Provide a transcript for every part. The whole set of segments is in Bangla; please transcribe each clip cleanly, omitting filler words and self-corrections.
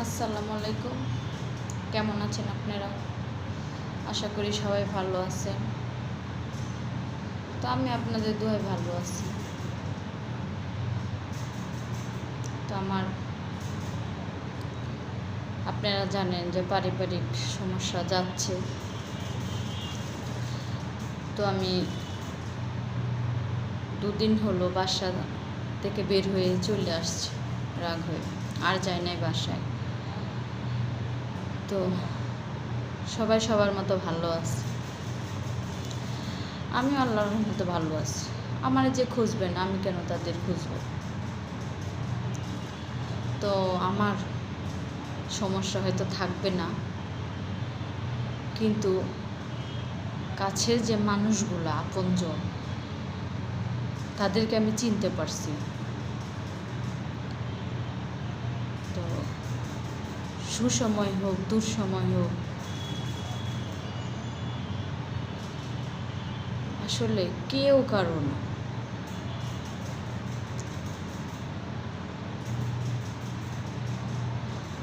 আসসালামু আলাইকুম। কেমন আছেন আপনারা? আশা করি সবাই ভালো আছেন। তো আমি আপনাদের দোয়ায় ভালো আছি। তো আপনারা জানেন যে পারিবারিক সমস্যা যাচ্ছে। তো আমি দুদিন হলো বাসা থেকে বের হয়ে চলে আসছি, রাগ হয়ে আর যাই নাই বাসায়। তো সবাই সবার মতো ভালো আছে, আমি আল্লাহর রহমতে ভালো আছি। আমার যে খুঁজবেন, আমি কেন তাদের খুঁজব? তো আমার সমস্যা হয়তো থাকবে না, কিন্তু কাছের যে মানুষগুলো আপনজন, তাদেরকে আমি চিনতে পারছি। তো সুসময় হোক দুঃসময় হোক, আসলে কেউ কারো না।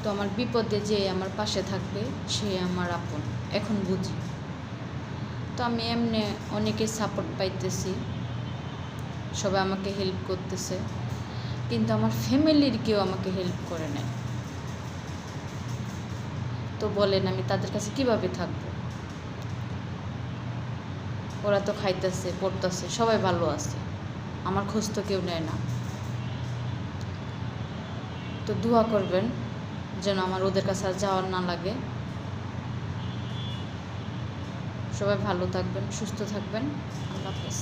তো আমার বিপদে যে আমার পাশে থাকবে সে আমার আপন, এখন বুঝি। তো আমি এমনি অনেকে সাপোর্ট পাইতেছি, সবাই আমাকে হেল্প করতেছে, কিন্তু আমার ফ্যামিলির কেউ আমাকে হেল্প করে নাই। তো বলেন আমি তাদের কাছে কিভাবে থাকবো? ওরা তো খাইতেছে পড়তেছে, সবাই ভালো আছে, আমার খোঁজ তো কেউ নেয় না। তো দোয়া করবেন যেন আমার ওদের কাছে আর যাওয়ার না লাগে। সবাই ভালো থাকবেন, সুস্থ থাকবেন। আল্লাহ হাফেজ।